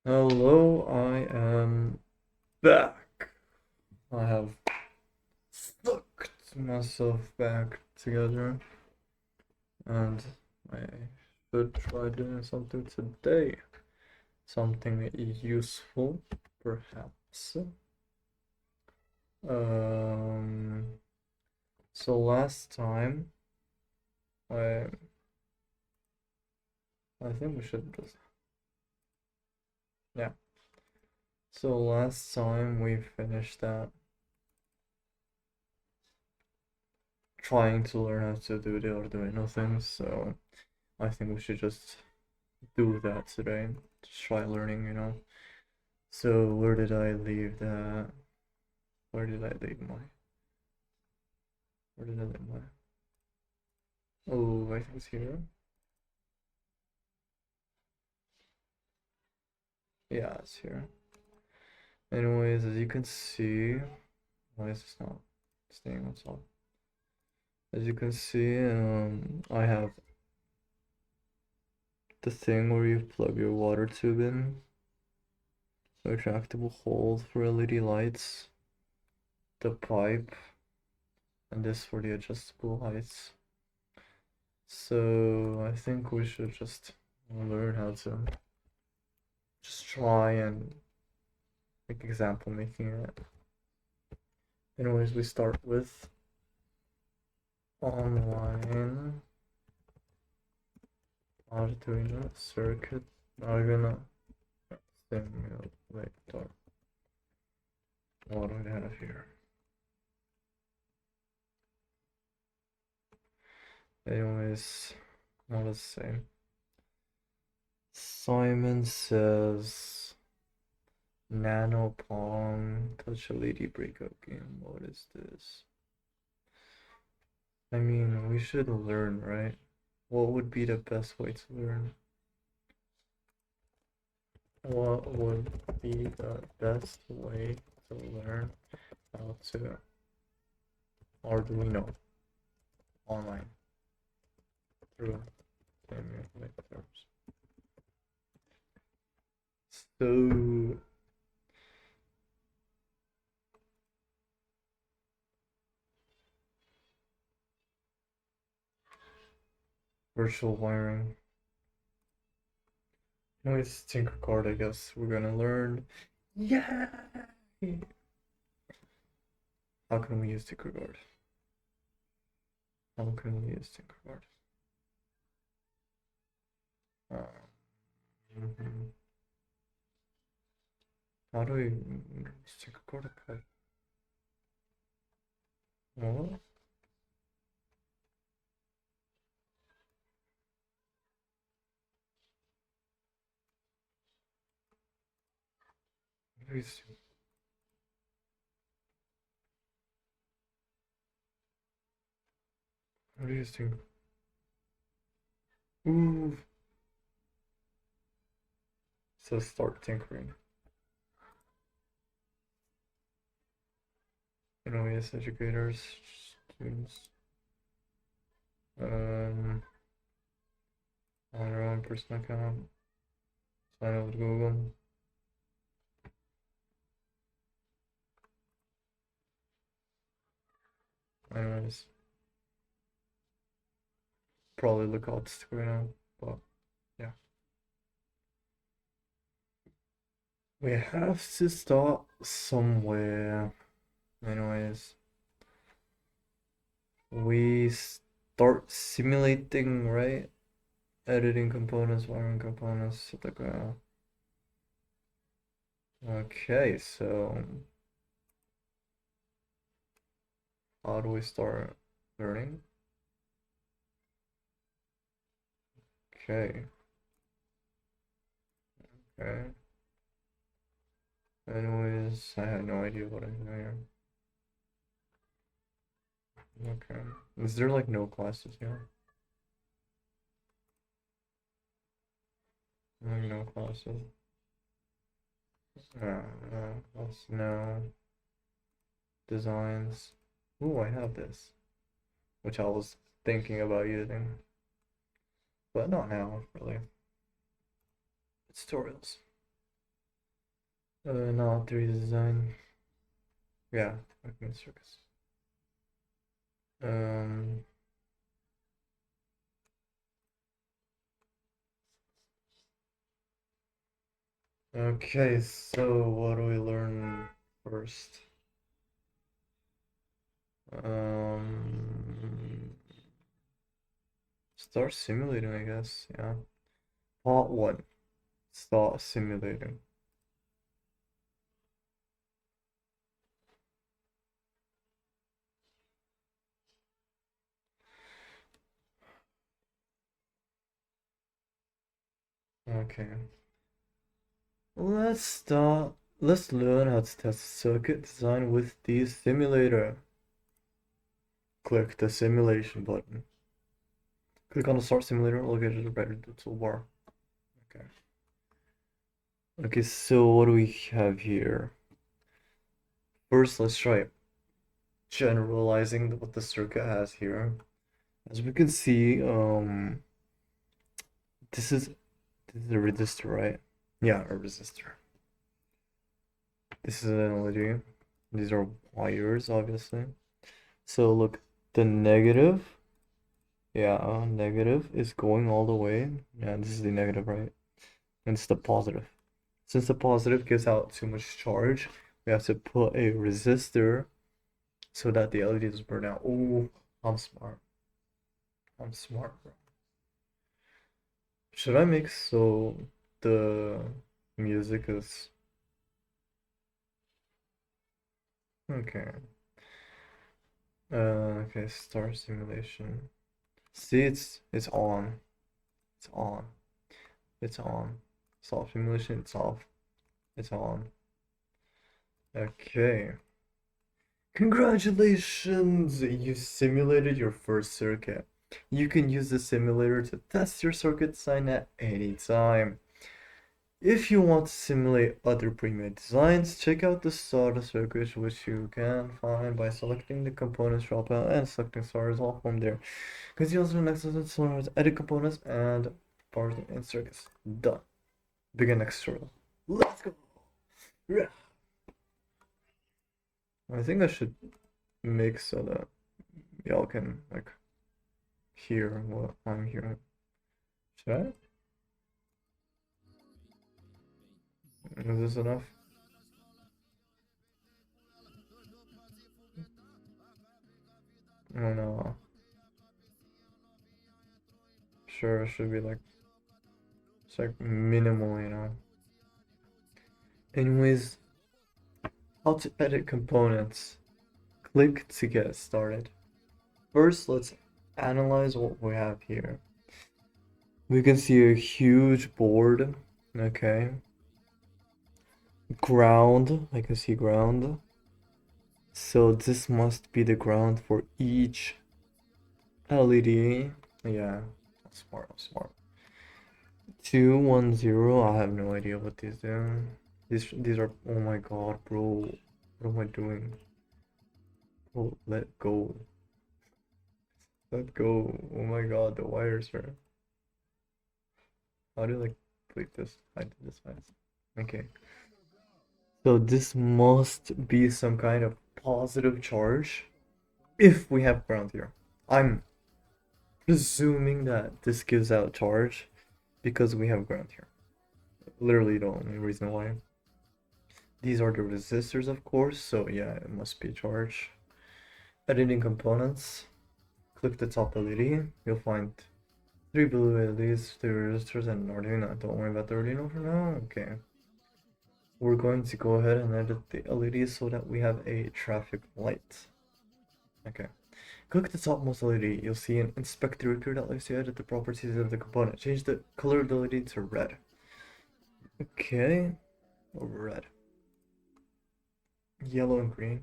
Hello, I am back. I have sucked myself back together, and I should try doing something today. Something useful, perhaps. Um, so last time, I I think we should just, yeah. So last time we finished that trying to learn how to do the Arduino things, so I think we should just do that today. Just try learning. So where did I leave that? Where did I leave my? Where did I leave my? Oh, I think it's here. Yeah, it's here. Anyways, as you can see, why is this not staying on top? As you can see, I have the thing where you plug your water tube in, the retractable hole for LED lights, the pipe, and this for the adjustable heights. So I think we should just learn how to just try and make example making it. Anyways, we start with online Arduino circuit Arduino simulator. What do we have here? Anyways, what does it say? Simon says Nano Pong Touch LED breakout game. What is this? I mean, we should learn, right? What would be the best way to learn? What would be the best way to learn how to Arduino online through emulators? So, virtual wiring. No, it's Tinkercard, I guess. We're gonna learn. Yeah! How can we use Tinkercard? How can we use Tinkercard? Mhm. How do we use Tinkercard? Okay. What? What is what do you think? Ooh, so start tinkering. Yes, educators, students, um, on their own personal account, sign up with Google. Anyways, probably look out but yeah. We have to start somewhere. Anyways, we start simulating, right? Editing components, wiring components, etc. Okay, so how do we start learning? Okay, okay. Anyways, I have no idea what I'm doing here. Okay. Is there like no classes here? Like no classes. That's no designs. Ooh, I have this, which I was thinking about using, but not now, really. It's tutorials. Not 3D design. Yeah, working in circus. Um, okay, so what do we learn first? Um, Start simulating, I guess. Yeah. Part one. Start simulating. Okay. Let's learn how to test circuit design with the simulator. Click the simulation button. Click on the start simulator located right at the toolbar. Okay. Okay, so what do we have here? First, let's try generalizing what the circuit has here. As we can see, this is a resistor, right? Yeah, a resistor. This is an LED. These are wires, obviously. So look, the negative, yeah, negative is going all the way. Yeah, this is the negative, right? And it's the positive. Since the positive gives out too much charge, we have to put a resistor so that the LEDs burn out. Oh, I'm smart. I'm smart, bro. Should I make so the music is okay? Okay, star simulation. See, it's on. It's on. It's on. Soft simulation, it's off. It's on. Okay. Congratulations! You simulated your first circuit. You can use the simulator to test your circuit design at any time. If you want to simulate other pre-made designs, check out the starter circuits, which you can find by selecting the components dropdown and selecting starters all from there. Because you also next to starters, edit components and bars and circuits. Done. Begin next tutorial. Let's go! Yeah. I think I should make so that y'all can like hear what I'm hearing. Should I? Is this enough? Oh no. Sure, it should be like it's like minimal, you know. Anyways, how to edit components. Click to get started. First, let's analyze what we have here. We can see a huge board. Okay. Ground. I can see ground. So this must be the ground for each LED. Yeah, smart, smart. 210. I have no idea what these do. These are. Oh my god, bro. What am I doing? Oh, let go. Let go. Oh my god, the wires are. How do I click this? I did this fast. Okay. So this must be some kind of positive charge if we have ground here. I'm presuming that this gives out charge because we have ground here. Literally the only reason why. These are the resistors, of course, so yeah, it must be charged. Editing components. Click the top LED. You'll find 3 blue LEDs, 3 resistors, and an Arduino. Don't worry about the Arduino for now. Okay. We're going to go ahead and edit the LEDs so that we have a traffic light. Okay. Click the topmost LED. You'll see an inspect directory that lets you edit the properties of the component. Change the color of the LED to red. Okay. Red. Yellow and green.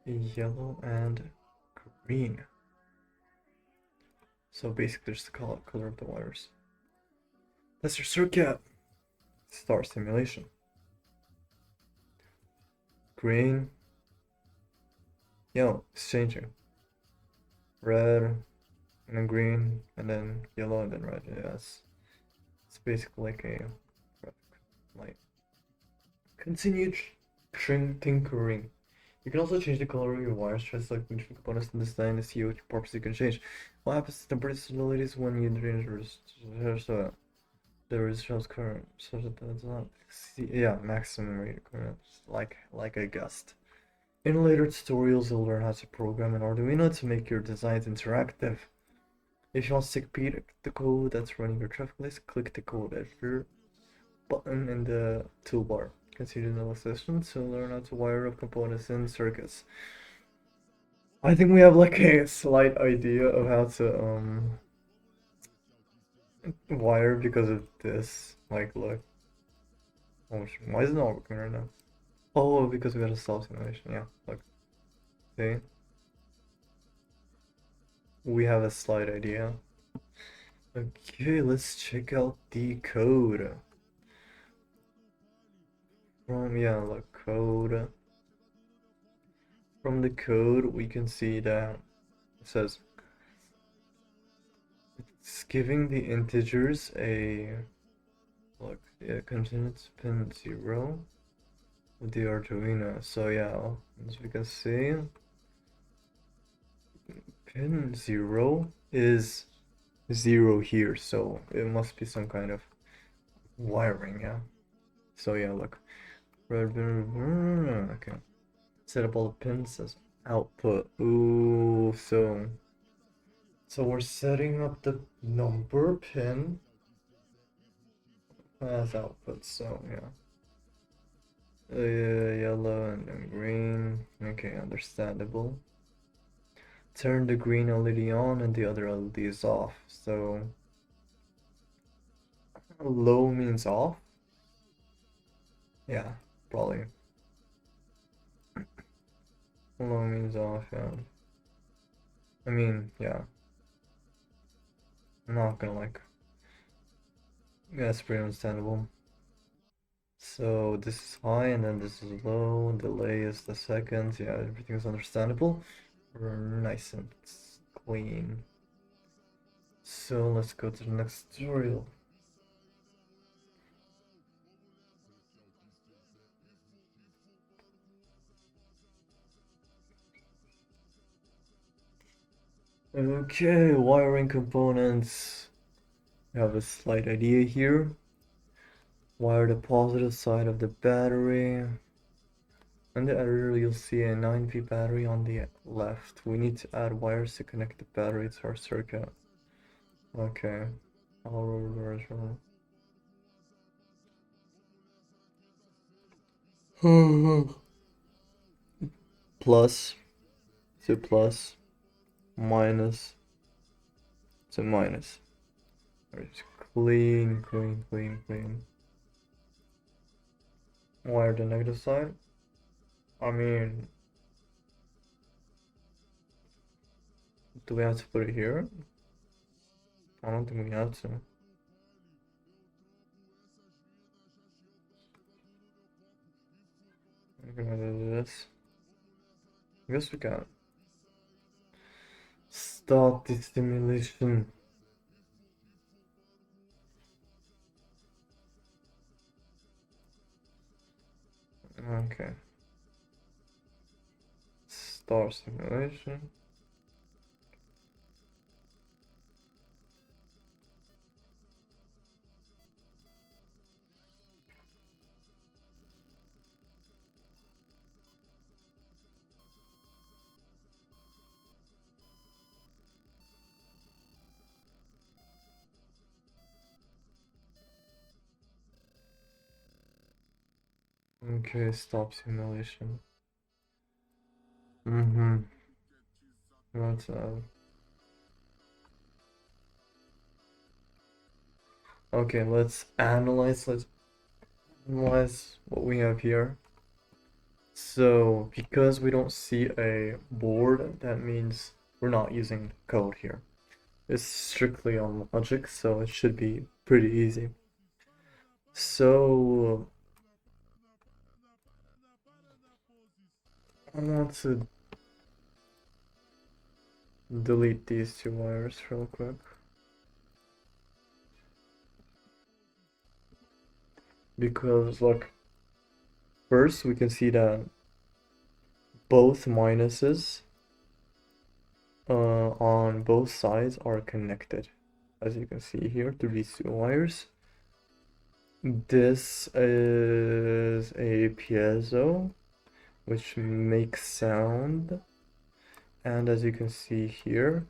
Yellow and green. So basically just the color of the wires. That's your circuit. Start simulation. Green. Yellow. It's changing. Red. And then green. And then yellow and then red. Yes. It's basically like a light. Continue tinkering. You can also change the color of your wires, try to select different components in this design to see which purpose you can change. What happens to temperature stabilities when you drain the resistance current so that does not see, yeah, maximum rate current, like a gust. In later tutorials, you'll learn how to program an Arduino to make your designs interactive. If you want to repeat the code that's running your traffic list, click the code editor button in the toolbar. Continue the session to learn how to wire up components in circuits. I think we have like a slight idea of how to wire because of this. Like, look. Oh, why is it not working right now? Oh, because we got a self simulation. Yeah, look. See? We have a slight idea. Okay, let's check out the code. Yeah, look, code. From the code, we can see that it says it's giving the integers a, look, yeah, continuous pin 0 with the Arduino. So yeah, as we can see, pin 0 is 0 here, so it must be some kind of wiring, yeah. So yeah, look. Okay. Set up all the pins as output. Ooh, so we're setting up the number pin as output, so yeah. Yellow and then green. Okay, understandable. Turn the green LED on and the other LED is off. So low means off. Yeah, probably. Low means off, yeah. I mean, yeah. I'm not gonna like. Yeah, it's pretty understandable. So this is high and then this is low. Delay is the second. Yeah, everything is understandable. We're nice and clean. So let's go to the next tutorial. Okay, wiring components. We have a slight idea here. Wire the positive side of the battery. On the editor, you'll see a 9V battery on the left. We need to add wires to connect the battery to our circuit. Okay. I'll reverse. Plus to plus, minus to minus. It's clean, clean, clean, clean. Wire the negative side. I mean, do we have to put it here? I don't think we have to. I'm gonna do this. I guess we can. Stop the stimulation. Okay. Start simulation. Okay, stop simulation. Mm-hmm. That's okay, let's analyze what we have here. So because we don't see a board, that means we're not using code here. It's strictly on logic, so it should be pretty easy. So I want to delete these two wires real quick. Because look, First, we can see that both minuses on both sides are connected, as you can see here through these two wires. This is a piezo, which makes sound, and as you can see here,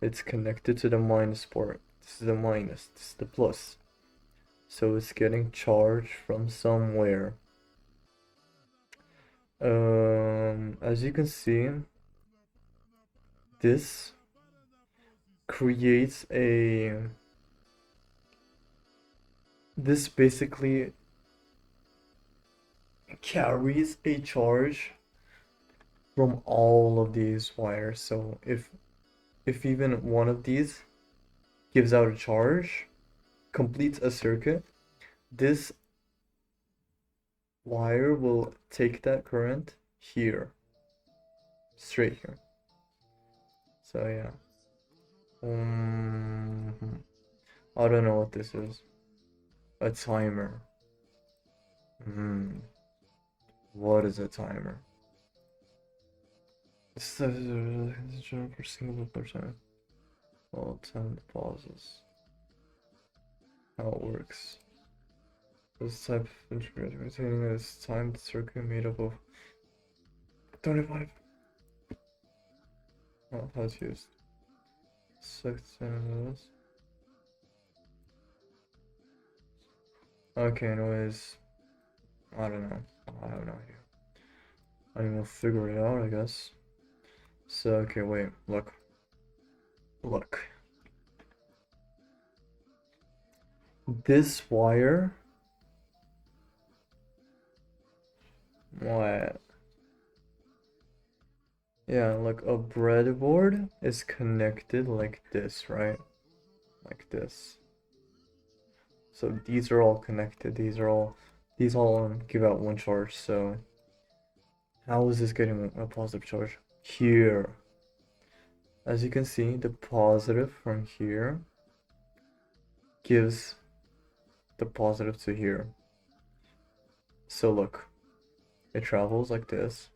it's connected to the minus port. This is the minus, this is the plus. So it's getting charge from somewhere. As you can see, this creates this basically carries a charge from all of these wires. So if even one of these gives out a charge, completes a circuit, this wire will take that current here, straight here. So yeah. I don't know what this is. A timer. What is a timer? This is general for single percent. All time pauses. How it works. This type of integrator containing a timed circuit made up of 25. Oh, how it's used. 6 this. Okay, anyways. I don't know. I have no idea. I mean, we'll figure it out, I guess. So, okay, wait, look. Look. This wire. What? Yeah, like a breadboard is connected like this, right? Like this. So these are all connected. These all give out one charge. So how is this getting a positive charge? Here. As you can see, the positive from here gives the positive to here. So look, it travels like this.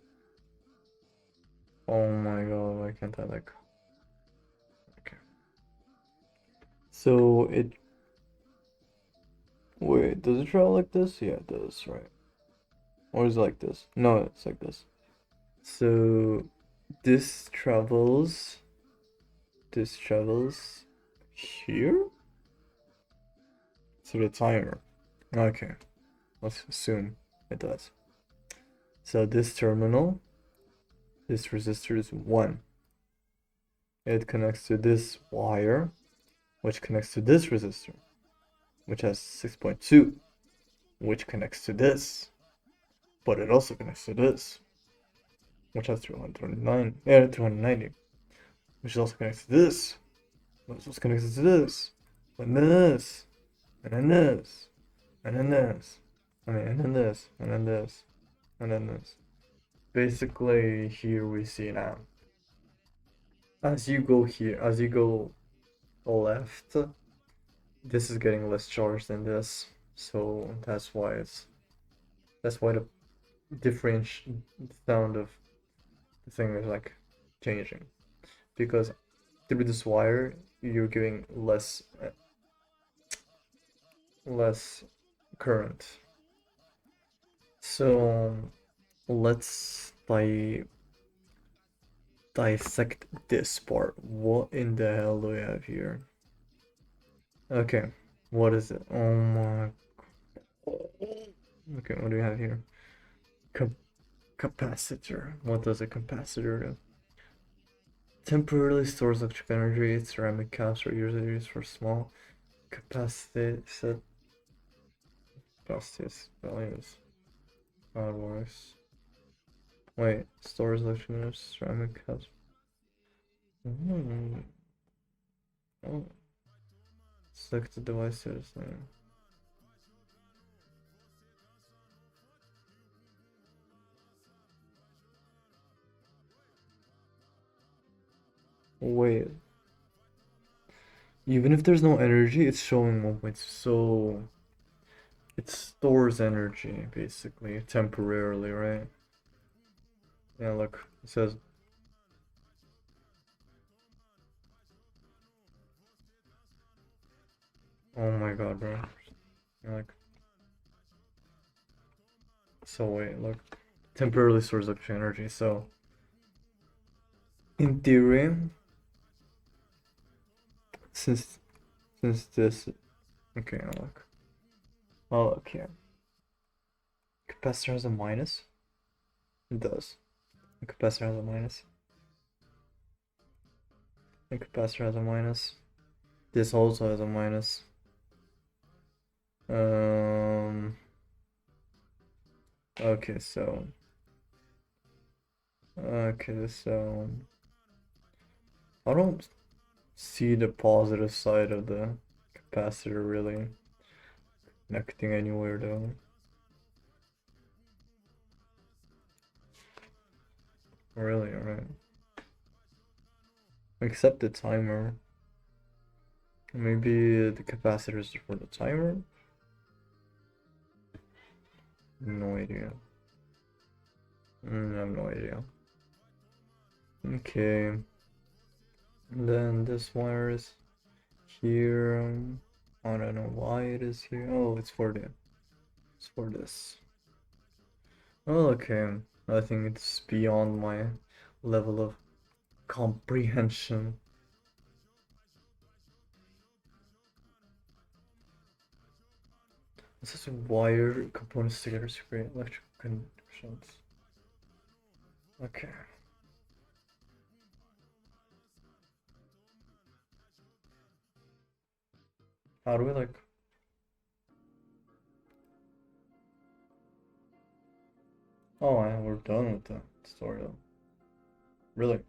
Oh my god, why can't I like... Okay. So it... Wait, does it travel like this? Yeah, it does, right? Or is it like this? No, it's like this. So this travels here to the timer. Okay, let's assume it does. So this terminal, this resistor is 1. It connects to this wire, which connects to this resistor, which has 6.2, which connects to this, but it also connects to this, which has 290, which also connects to this, which also connects to this, and then this, and then this, and then this, and then this, and then this, and then this. Basically, here we see now. As you go here, as you go left, this is getting less charged than this, so that's why the different sound of the thing is like changing, because through this wire you're giving less current. So let's dissect this part. What in the hell do we have here? Okay, what is it? Oh my. Okay, what do we have here? Capacitor. What does a capacitor do? Temporarily stores electric energy. Ceramic caps are usually used for small capacity values. How it works. Wait, stores electric energy, ceramic caps. Oh. Select the devices. Wait. Even if there's no energy, it's showing 1 point. So it stores energy basically temporarily, right? Yeah, look, it says, oh my god, bro. You're like, so wait, look, temporarily stores extra energy. So in theory, since this, okay, look, oh look here, capacitor has a minus. It does. The capacitor has a minus. The capacitor has a minus. This also has a minus. Okay, so I don't see the positive side of the capacitor really connecting anywhere though. Really, alright. Except the timer. Maybe the capacitor is for the timer? No idea. I have no idea. Okay. And then this wire is here. I don't know why it is here. Oh, it's for this. Oh, okay. I think it's beyond my level of comprehension. This is wire components together to create electrical conditions. Okay. How do we like? Oh, and we're done with the tutorial. Really?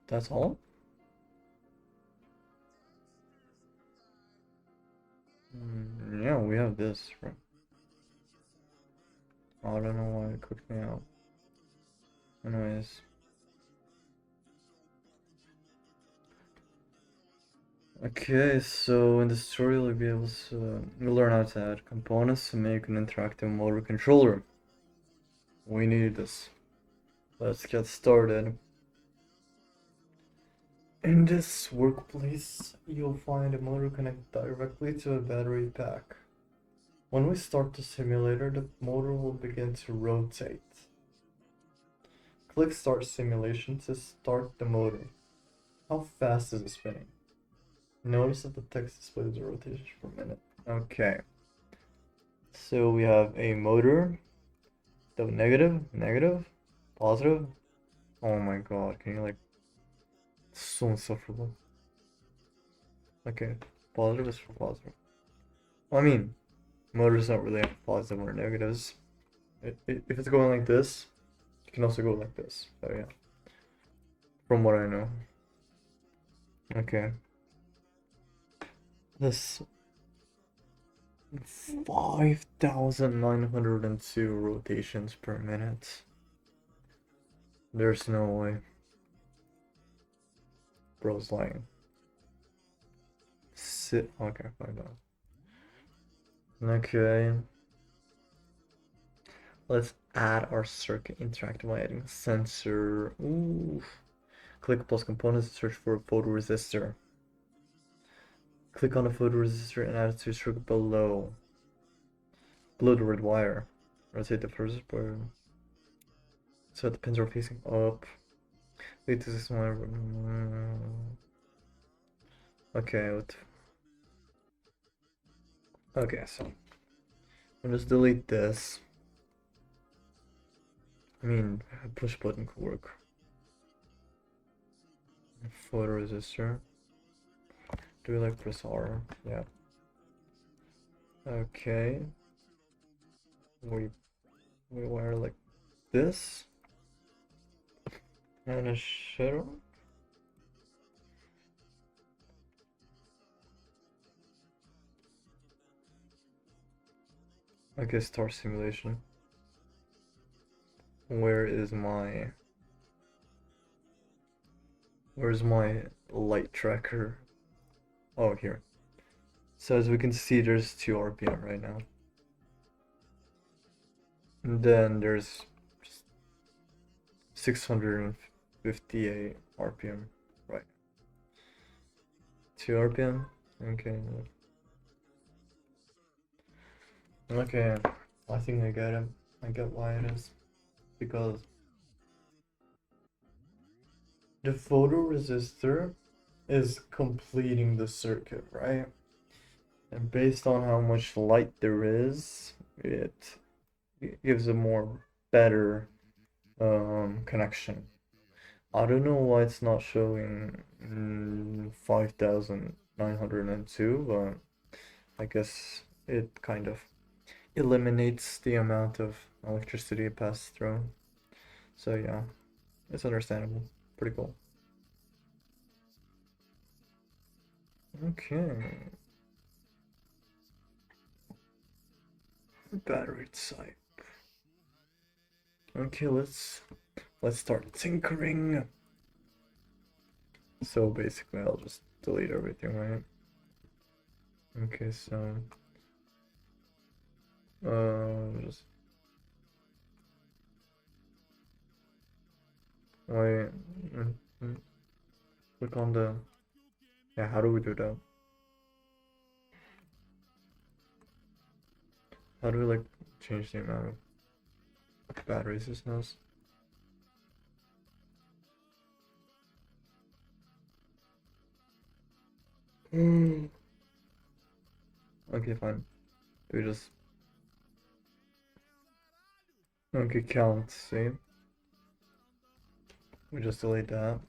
That's all? Yeah, we have this, right? I don't know why it kicked me out. Anyways. Okay, so in this tutorial you'll be able to learn how to add components to make an interactive motor controller. We need this. Let's get started. In this workplace, you'll find a motor connected directly to a battery pack. When we start the simulator, the motor will begin to rotate. Click Start Simulation to start the motor. How fast is it spinning? Notice that the text displays the rotation per minute. Okay. So we have a motor. The negative, positive. Oh my god, can you like... So insufferable. Okay, positive is for positive. Well, I mean, motors don't really have positive or negatives. If it's going like this, it can also go like this. So yeah, from what I know. Okay. This 5,902 rotations per minute. There's no way. Bro's lying. Sit. Okay, fine. Okay. Let's add our circuit interactive by adding a sensor. Ooh. Click plus components to search for a photoresistor. Click on the photoresistor and add it to the circuit below. Below the red wire. Rotate the first part. So the pins are facing up. Wait, this is my... Okay, okay, so I'll just delete this. I mean, push button could work. Photoresistor. Do we like press R? Yeah. Okay. We wire like this. And a shadow. Okay, start simulation. Where's my light tracker? Oh, here. So as we can see, there's 2 RPM right now. And then there's 658 RPM, right? 2 RPM? Okay. Okay, I think I get it. I get why it is. Because the photoresistor is completing the circuit, right? And based on how much light there is, it gives a more better connection. I don't know why it's not showing 5902, but I guess it kind of eliminates the amount of electricity it passes through. So yeah, it's understandable. Pretty cool. Okay. Battery type. Okay, let's start tinkering. So basically I'll just delete everything, right? Okay, so just wait. mm, Click on the, yeah, how do we do that? How do we like change the amount of batteries this has? Okay, fine. We just, okay, count, see? We just delete that.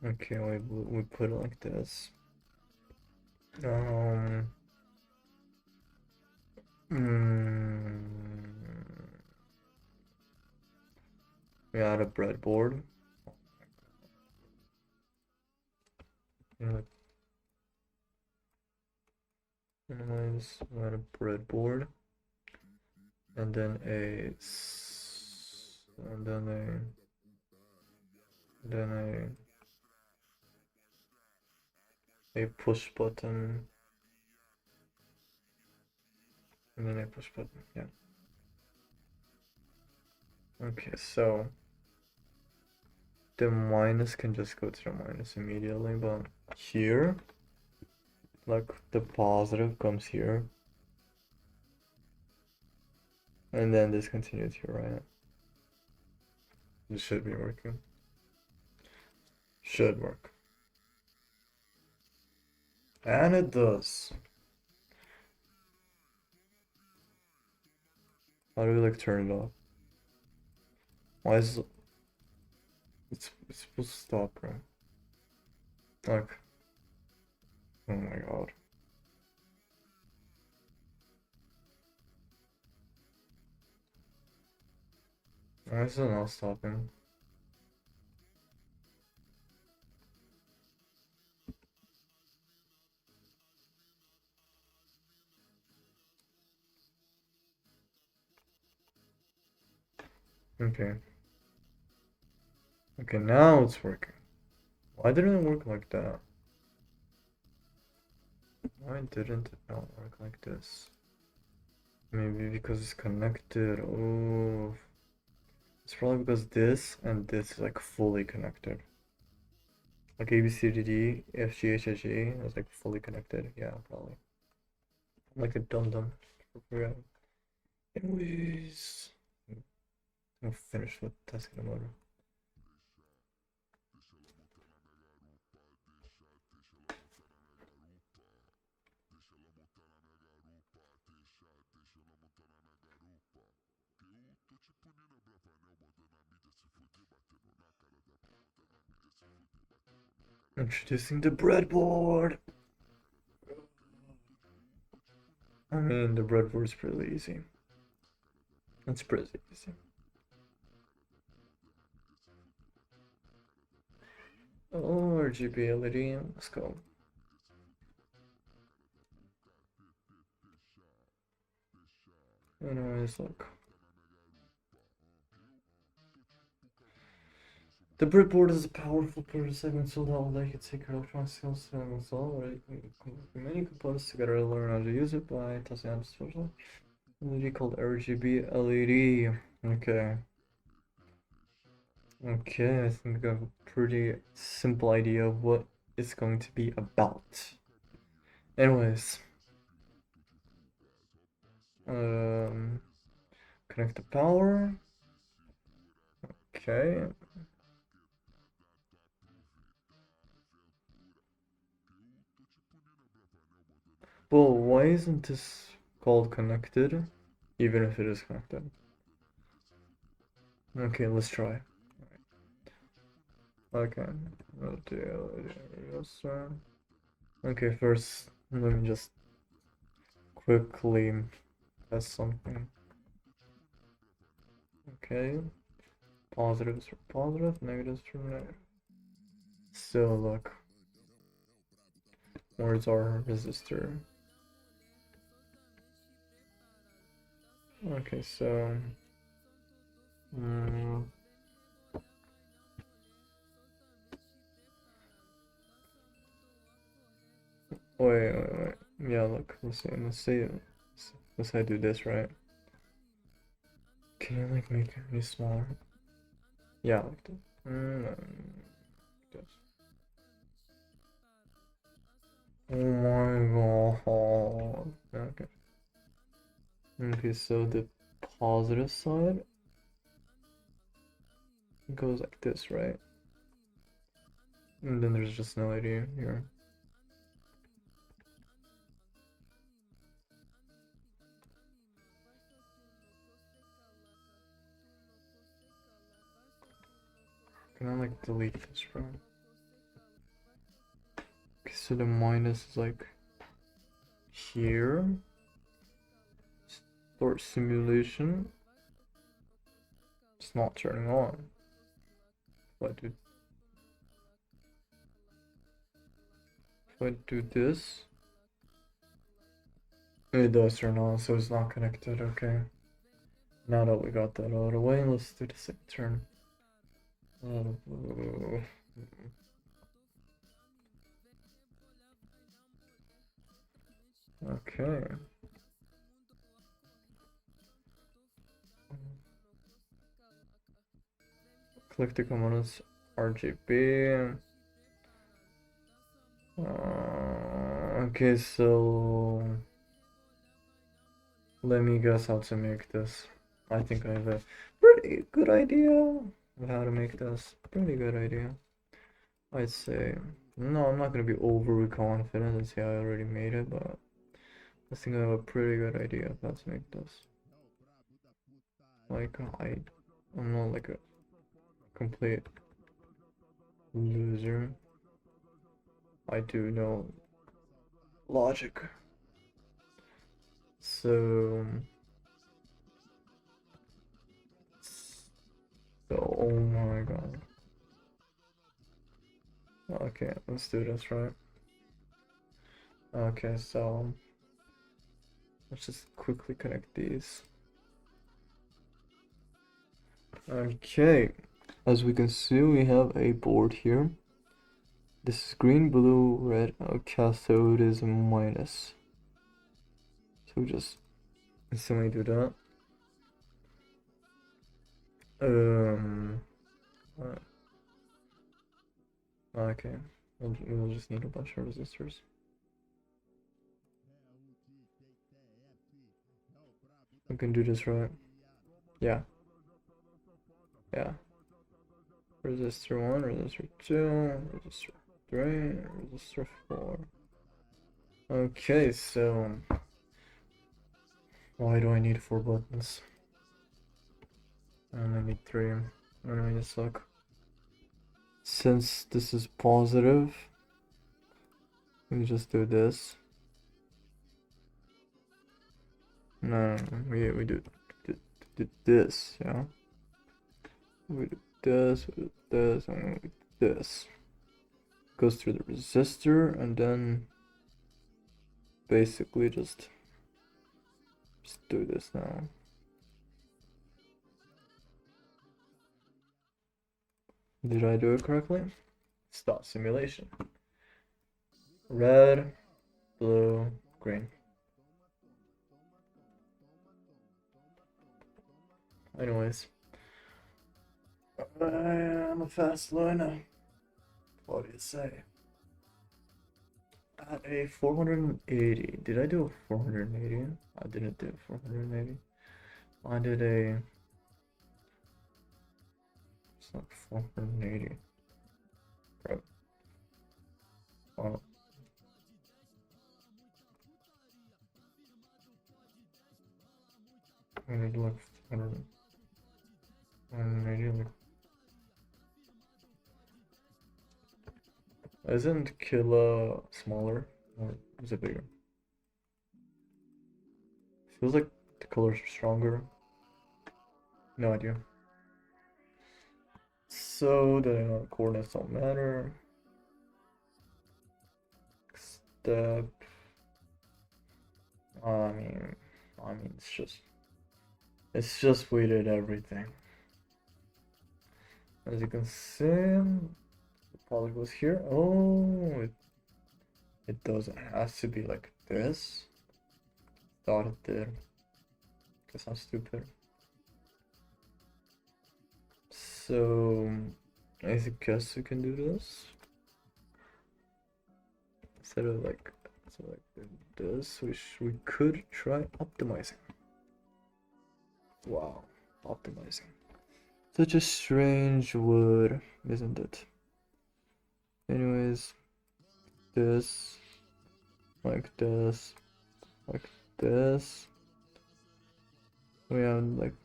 Okay, we put it like this. Um, mm, we add a breadboard. Like, minimize, we add a breadboard, and then and then a push button, and then a push button. Yeah. Okay, so the minus can just go to the minus immediately, but here, like the positive comes here, and then this continues here, right? This should be working. Should work. And it does. How do we like turn it off? Why is it's supposed to stop, right? Like, oh my god. Why is it not stopping? Okay. Okay, now it's working. Why didn't it work like that? Why didn't it not work like this? Maybe because it's connected. Oh, it's probably because this and this is like fully connected. Like A B C D D F G H I G is like fully connected. Yeah, probably. I'm like a dum dum. Anyways, I'm finished with testing the motor. Introducing the breadboard. I mean, the breadboard's pretty easy. It's pretty easy. Oh, RGB LED. Let's go. Anyways, look. The breadboard is a powerful prototype tool that will let you take your electronic skills to and install many components together to learn how to use it by testing out the LED called RGB LED. Okay. Okay, I think I have a pretty simple idea of what it's going to be about. Anyways, connect the power. Okay. Well, why isn't this called connected, even if it is connected? Okay, let's try. Okay. Okay, first, let me just quickly test something. Okay. Positives for positive, negatives for negative. So look, where's our resistor? Okay, so wait. Yeah, look, let's say I do this, right? Can you like make it any smaller? Yeah, like this. This. Oh my god. Okay. Okay, so the positive side goes like this, right? And then there's just no idea here. Can I like delete this from? Okay, so the minus is like here. Start simulation. It's not turning on. What do? If I do this, it does turn on, so it's not connected. Okay. Now that we got that out of the way, let's do the second turn. Okay. Click the components RGB. Okay, so let me guess how to make this. I think I have a pretty good idea of how to make this. Pretty good idea, I'd say. No, I'm not gonna be overly confident and say I already made it, but I think I have a pretty good idea of how to make this. Like, I'm not like a complete loser. I do know logic. So, oh my god. Okay, let's do this, right? Okay, so let's just quickly connect these. Okay, as we can see, we have a board here. This is green, blue, red. Okay, so it is a minus. So just instantly do that. Uh, okay, we'll just need a bunch of resistors. We can do this, right? Yeah. Yeah. Resistor 1, resistor 2, resistor 3, resistor 4. Okay, so why do I need 4 buttons? And I need 3. Let me just look. Since this is positive, we just do this. No, we do this, yeah. We do this, and we do this. Goes through the resistor, and then basically just do this now. Did I do it correctly? Start simulation. Red, blue, green. Anyways, I'm a fast learner. What do you say? At a 480. Did I do a 480? I didn't do 480. I did a. It's not 480. Bro. Oh. I did like 400. 180. Like. Isn't Killa smaller? Or is it bigger? Feels like the colors are stronger. No idea. So the coordinates don't matter. Step. I mean, it's just weighted everything. As you can see, the poly goes here. Oh, it doesn't. It has to be like this. Thought it did. Guess I'm stupid. So I guess we can do this instead of like this. We could try optimizing. Wow, optimizing. Such a strange word, isn't it? Anyways, this, like this, like this. We have like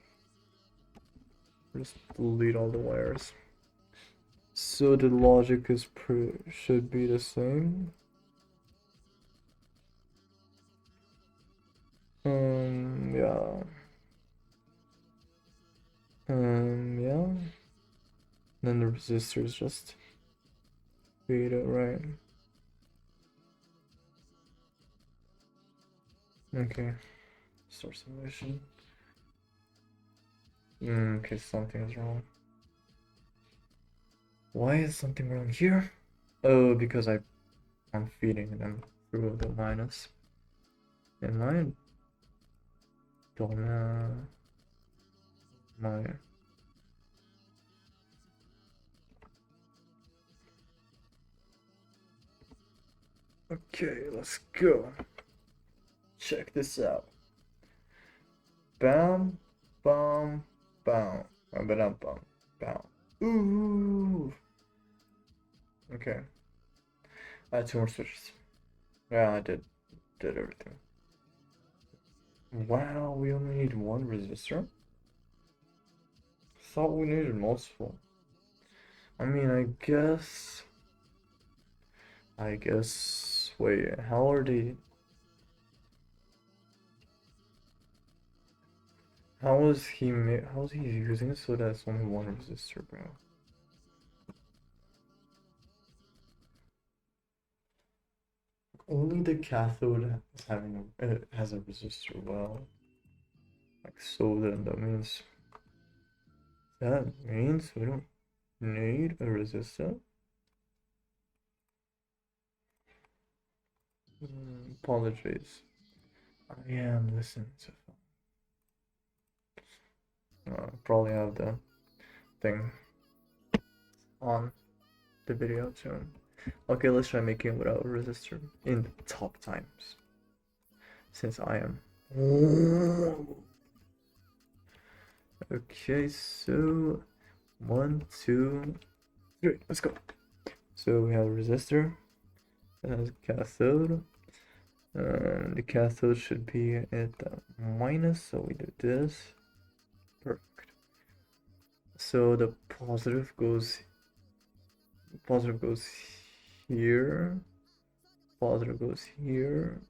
just delete all the wires. So the logic is should be the same. Yeah. Yeah. Then the resistor is just beta, right? Okay. Start simulation. Okay, something is wrong. Why is something wrong here? Oh, because I'm feeding them through the minus. Am I dumb? My okay, let's go. Check this out. Bam, bam, bam, bam, bam, bam, bam. Ooh. Okay. I had two more switches. Yeah, I did everything. Wow, we only need one resistor? Thought we needed multiple. I mean, I guess, wait, how are they? How is he using it so that it's only one resistor, bro? Only the cathode is having has a resistor. Well, like so then that means we don't need a resistor. Apologies. I am listening to probably have the thing on the video too. Okay, let's try making it without a resistor in the top times. Since I am. Okay, so 1, 2, 3, let's go. So we have a resistor that has a cathode. The cathode should be at the minus, so we do this. Perfect. So the positive goes here, positive goes here,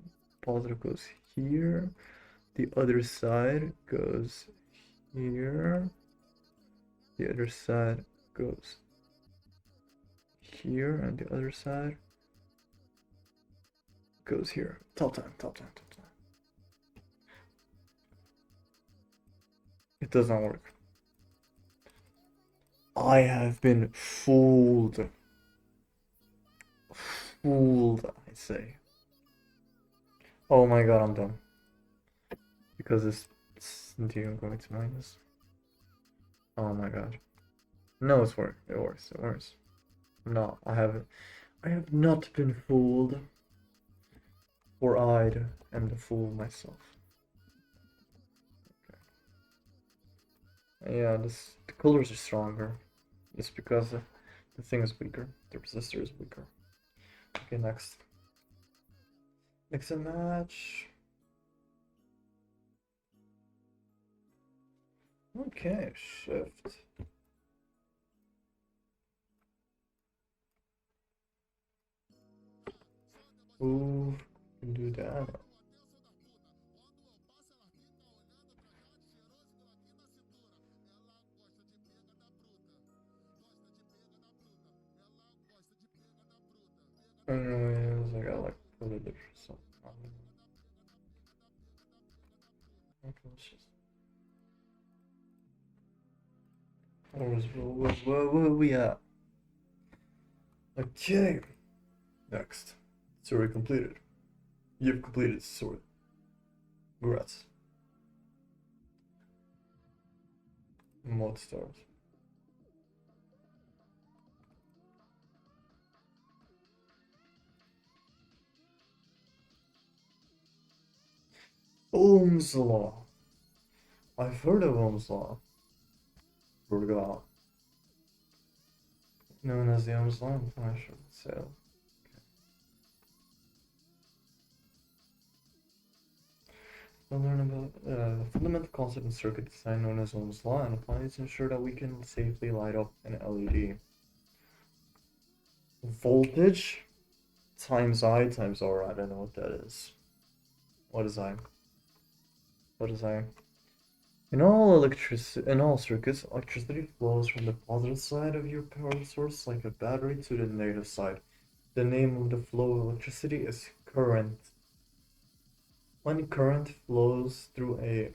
positive goes here, the other side goes here, the other side goes here, and the other side goes here. Top time. It does not work. I have been fooled. Fooled, I say. Oh my god, I'm done. Because it's indeed going to minus. Oh my god. No, it's work. It works. It works. No, I haven't. I have not been fooled. For I am the fool myself. Yeah, the colors are stronger. It's because the thing is weaker. The resistor is weaker. Okay, next. Mix and match. Okay, shift. Ooh, can do that. Anyways, I got like a little something. Okay, let's just. Where we at? Okay. Next. Story completed. You've completed story. Congrats. Mod start. Ohm's Law. I've heard of Ohm's Law. Forgot. Known as the Ohm's Law International Sale. We'll learn about the fundamental concept in circuit design known as Ohm's Law and apply it to ensure that we can safely light up an LED. Voltage times I times R. I don't know what that is. What is I? What is I? In all circuits, electricity flows from the positive side of your power source, like a battery, to the negative side. The name of the flow of electricity is current. When current flows through a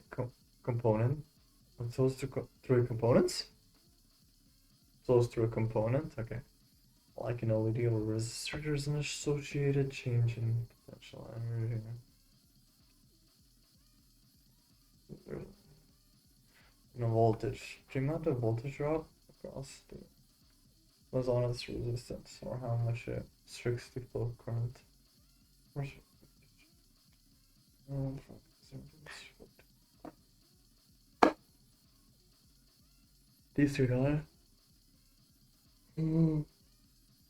component, it flows through a component. Flows through a component. Okay, like an LED or resistor, there's an associated change in potential energy. No voltage. Do you know the voltage drop across the was on its resistance or how much it restricts the flow current? These two together.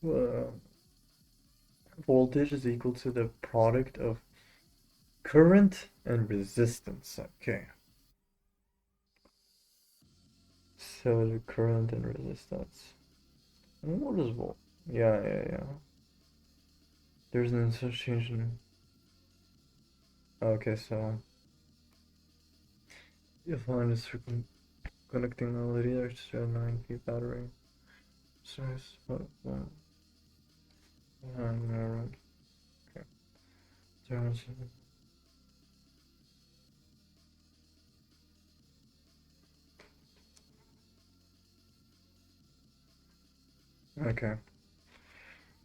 Uh, voltage is equal to the product of current and resistance. Okay. So the current and resistance. And what is volt? Yeah. There's an association. Okay, so you find a circuit connecting a LED to a 9 V battery. Source. Right. Okay. Okay.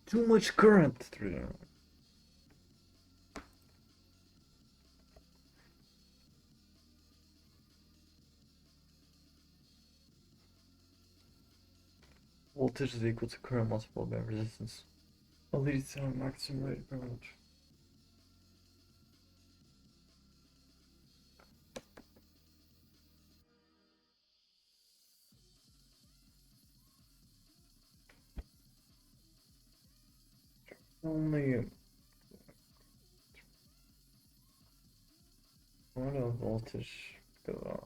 Too much current through. Voltage is equal to current multiplied by resistance. That leads to a maximum rate of current. Only what a voltage go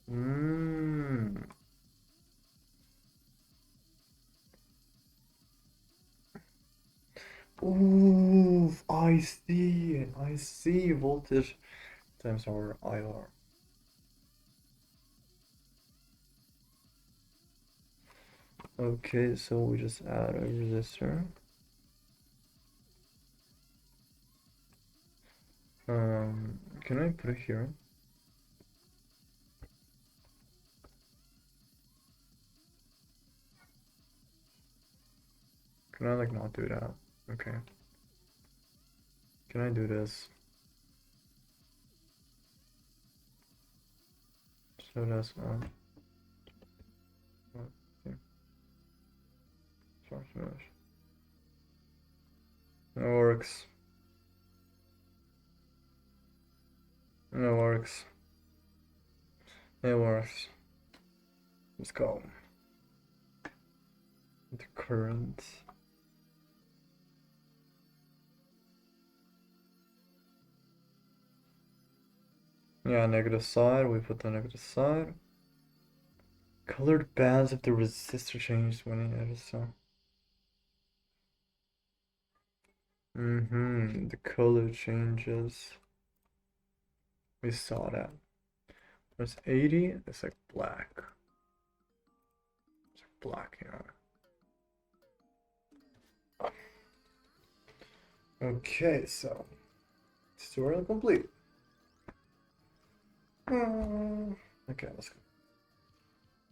on. Ooh, I see. I see. Voltage times our IR. Okay, so we just add a resistor. Can I put it here? Can I like not do that? Okay. Can I do this? So that's one. Okay. Start finish. It works. It works. It works. Let's go. The current. Yeah, negative side. We put the negative side. Colored bands if the resistor changed when it is so. The color changes. We saw that. There's 80, it's like black. It's like black here. Okay, so tutorial complete. Okay, let's go.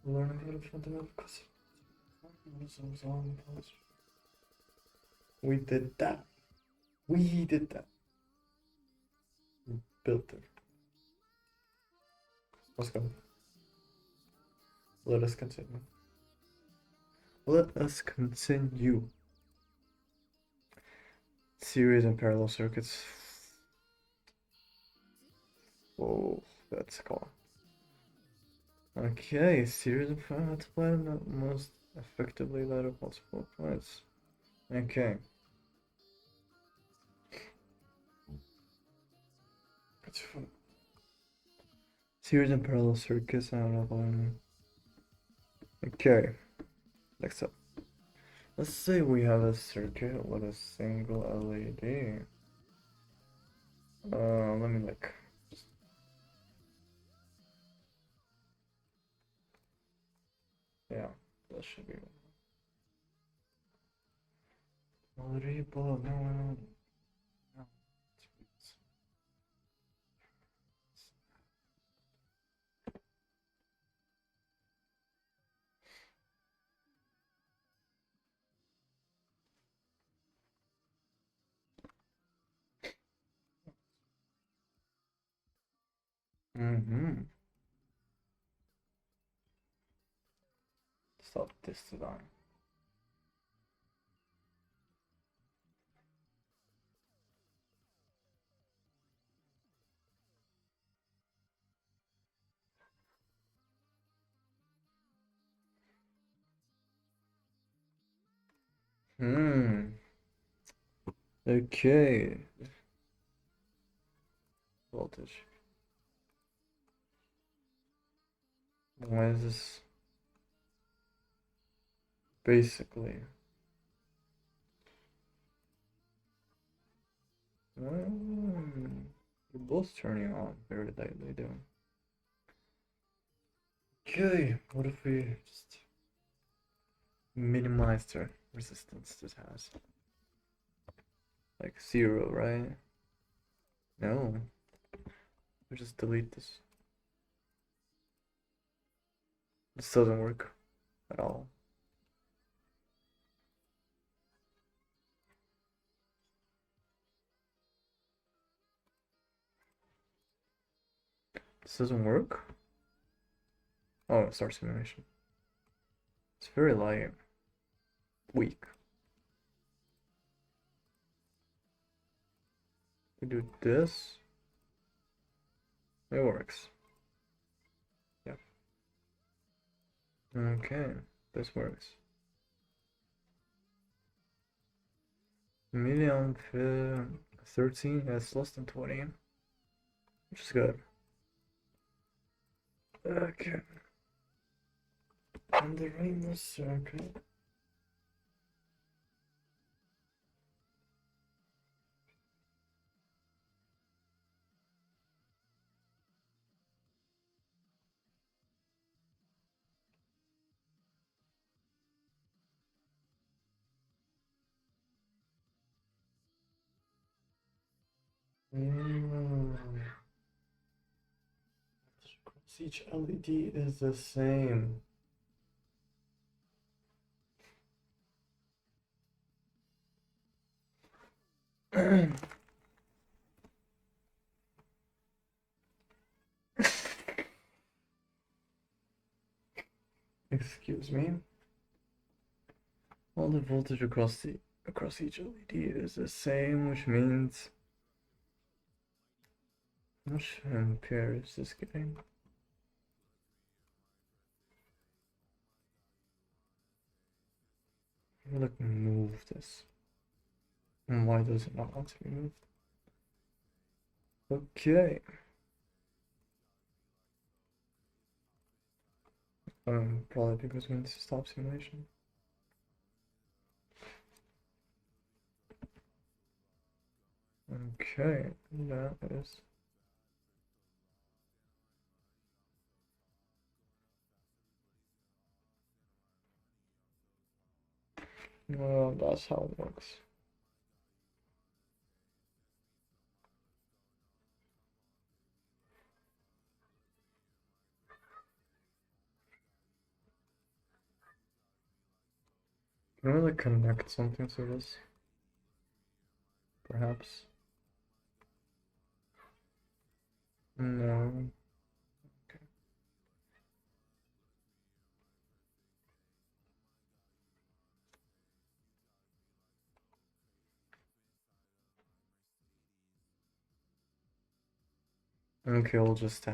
Learning how to fundamental custom. We did that. We did that. We built it. Let's go. Let us continue. Let us continue. Series and parallel circuits. Oh, that's cool. Okay, series of multiply the most effectively that of multiple points. Okay. That's fun. Series and parallel circuits. I don't know. Okay. Next up. Let's say we have a circuit with a single LED. Let me like. Yeah, that should be. LED bulb. No. Stop this design. Okay. Voltage. Why is this basically? They're both turning on very lightly doing. Okay, what if we just minimize the resistance this has? Like 0, right? No. We just delete this. This doesn't work at all. This doesn't work? Oh, it starts simulation. It's very light. Weak. We do this. It works. Yep. Okay, this works. Medium 13, that's less than 20, which is good. Okay. And the rainbow circuit. Each LED is the same. Excuse me. All the voltage across each LED is the same, which means how much ampere is this getting? I'm gonna like move this. And why does it not want to be moved? Okay. Probably because we need to stop simulation. Okay, that is. Well, that's how it works. Can we like connect something to this? Perhaps? No. Okay, we'll just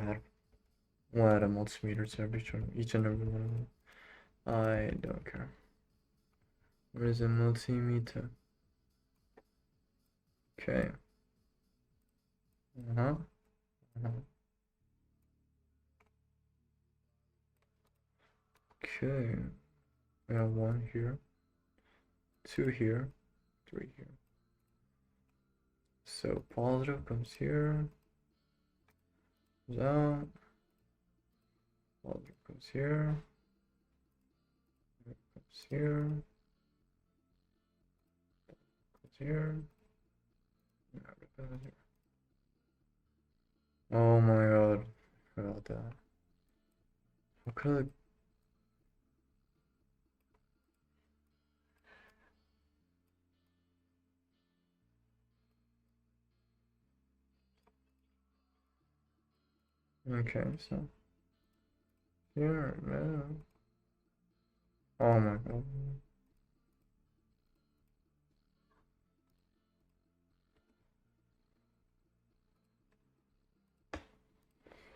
we'll add a multimeter to each and every one of them. I don't care. Where is a multimeter? Okay. Uh-huh. Okay. We have 1 here, 2 here, 3 here. So positive comes here, comes out, positive comes here, comes here, comes here. Oh my god, I forgot that. What could okay, so here, no. Oh my god.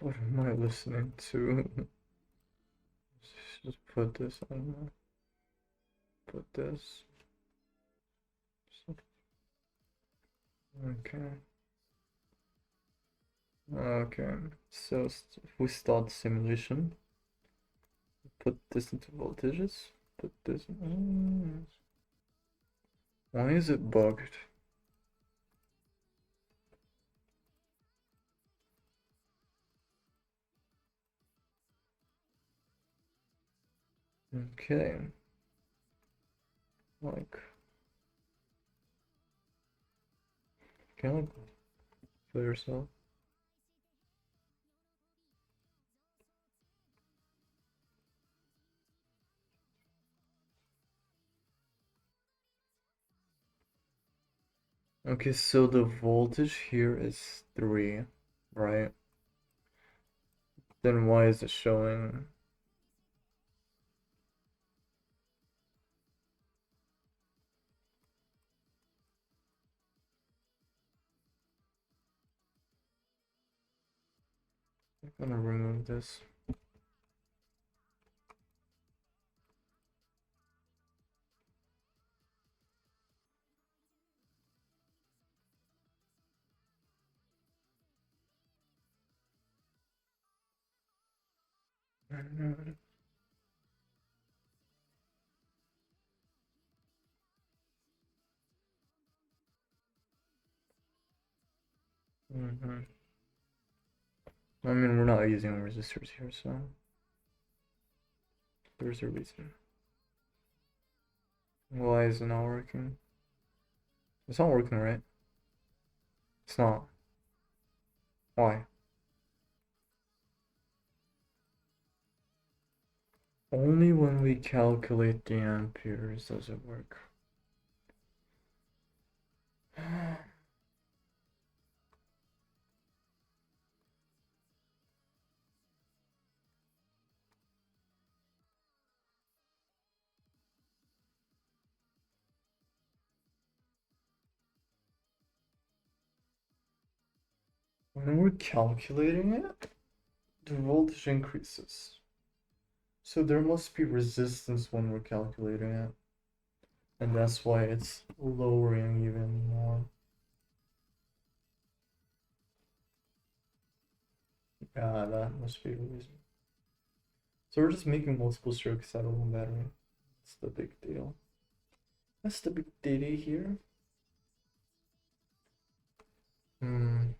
What am I listening to? Just put this on there. Put this. Okay. Okay. So if we start simulation, put this into voltages. Put this. Why is it bugged? Okay. Like, can I kill yourself? Okay, so the voltage here is 3, right? Then why is it showing? I'm gonna remove this. Mm-hmm. I mean, we're not using resistors here, so there's a reason. Why is it not working? It's not working, right? It's not. Why? Only when we calculate the amperes does it work. when we're calculating it, the voltage increases. So there must be resistance when we're calculating it. And that's why it's lowering even more. Yeah, that must be the reason. So we're just making multiple strokes out of one battery. That's the big deal. That's the big data here. Hmm.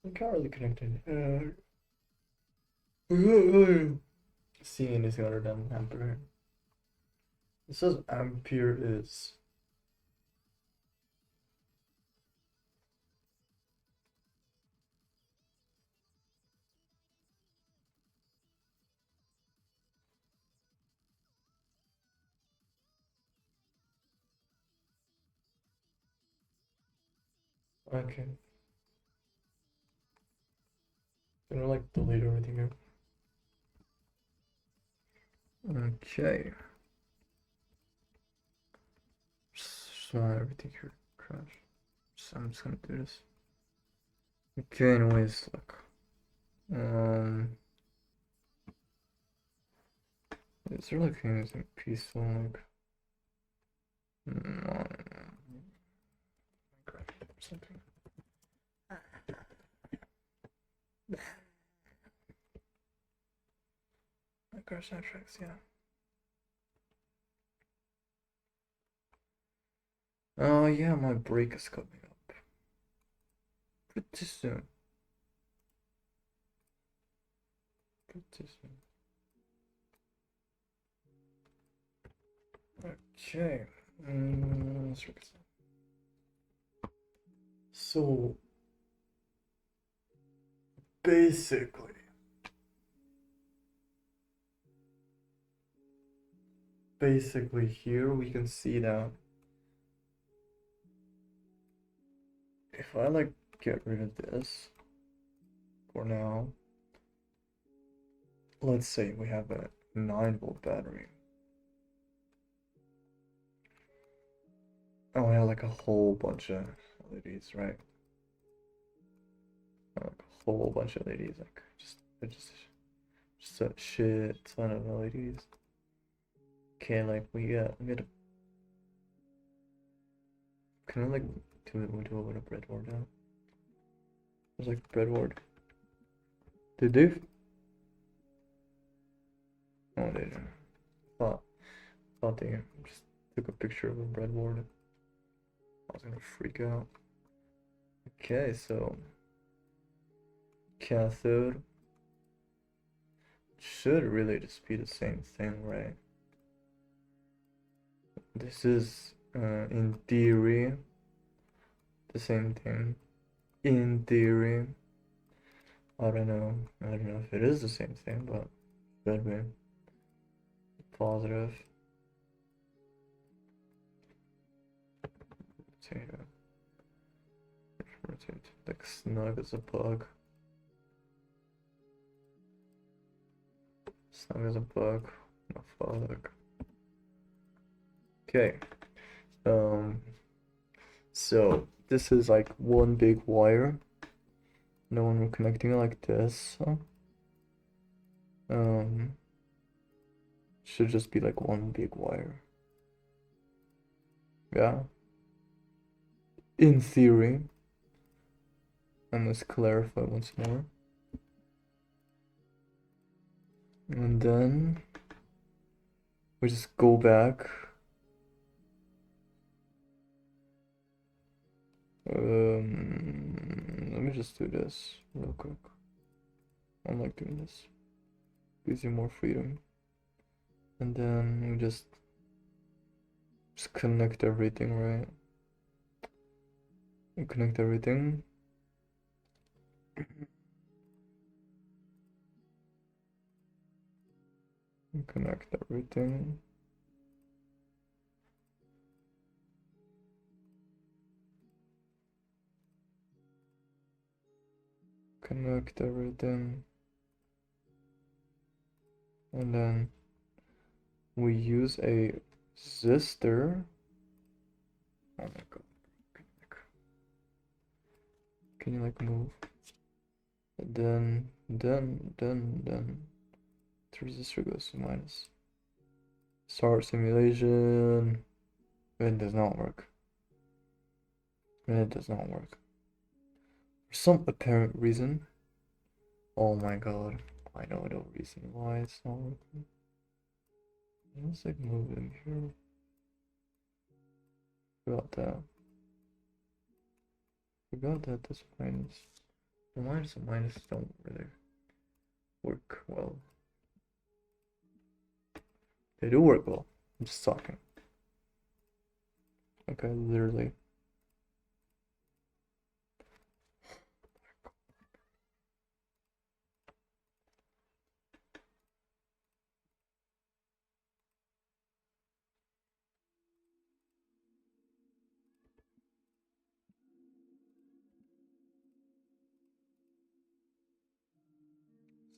I'm currently connected. Seeing anything other than ampere. It says ampere is. Okay. Gonna like delete everything here. Okay. Just want everything here crash. So I'm just gonna do this. Okay, anyways, look. Is there like anything peaceful like something? Minecraft soundtracks, yeah. Oh yeah, my break is coming up pretty soon. Pretty soon. Okay. Let's look at that. So basically here we can see that if I like get rid of this for now, let's say we have a 9-volt battery. Oh, I have like a whole bunch of LEDs, right? Like a whole bunch of LEDs, like just a shit ton of LEDs. Okay, like we got a, can I like do it with a breadboard now? There's like breadboard. Did they? Oh, they didn't. Thought they just took a picture of a breadboard. I was gonna freak out. Okay, so cathode should really just be the same thing, right? This is in theory the same thing. In theory, I don't know. I don't know if it is the same thing, but should be positive. Potato. Rotate. Like snug as a bug. Snug as a bug. No fuck. Okay. So this is like one big wire. No one we're connecting it like this. Should just be like one big wire. Yeah. In theory. And let's clarify once more. And then we just go back. Let me just do this real quick. I like doing this. Gives you more freedom. And then we just connect everything, right? We connect everything. Connect everything. Connect everything. And then we use a resistor Oh my god. Can you like move? Then resistor goes to minus. Start simulation. It does not work. It does not work. For some apparent reason. Oh my god. I know the reason why it's not working. Let's like move in here. Forgot that. Forgot that this minus. The minus and minus don't really work well. They do work well. I'm just talking. Okay, literally.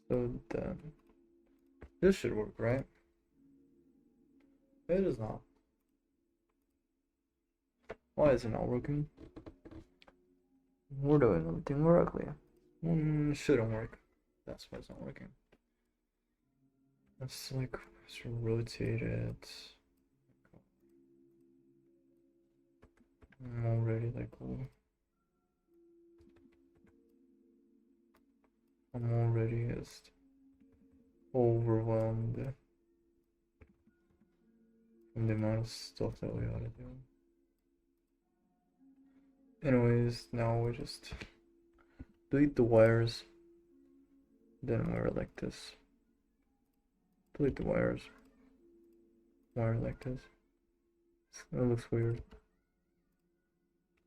So then, this should work, right? It is not. Why is it not working? We're doing everything correctly. Shouldn't work. That's why it's not working. Let's like rotate it. I'm already like I'm already just overwhelmed from the amount of stuff that we gotta do. Anyways, now we just delete the wires. Then wire like this. Delete the wires. Wire like this. That looks weird.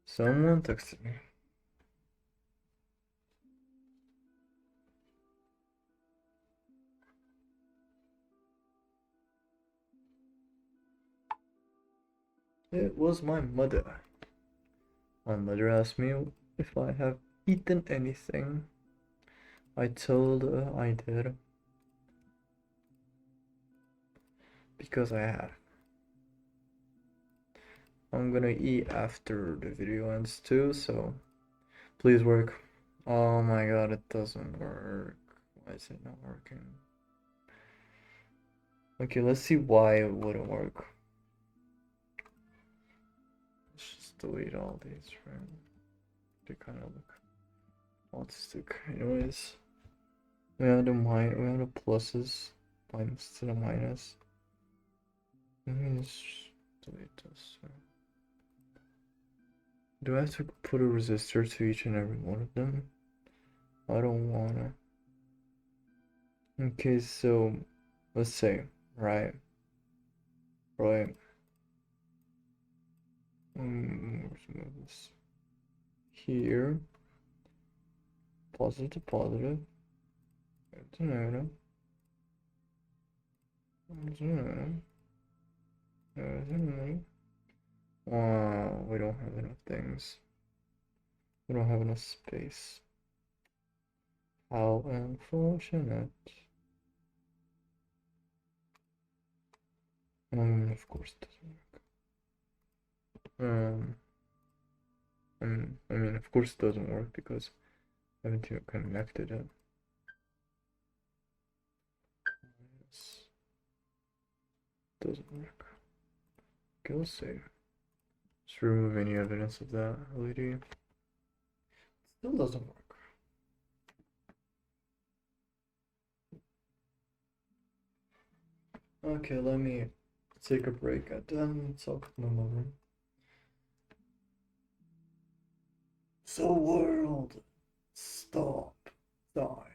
Someone texted me. It was my mother. My mother asked me if I have eaten anything. I told her I did. Because I have. I'm gonna eat after the video ends too, so please work. Oh my god, it doesn't work. Why is it not working? Okay, let's see why it wouldn't work. Let's just delete all these, right? They kind of look autistic. Anyways, we have the pluses, minus to the minus. Let me just delete this. Do I have to put a resistor to each and every one of them? I don't wanna. Okay, so let's say, right? Let's move this here. Positive to positive. To negative. To negative. To negative. We don't have enough things. We don't have enough space. How unfortunate. Of course it doesn't work. I mean, of course it doesn't work because I haven't even connected it. Yes. Doesn't work. Okay, let's save. Just remove any evidence of that LED. Still doesn't work. Okay, let me take a break and then talk with my mother. So world, stop, die.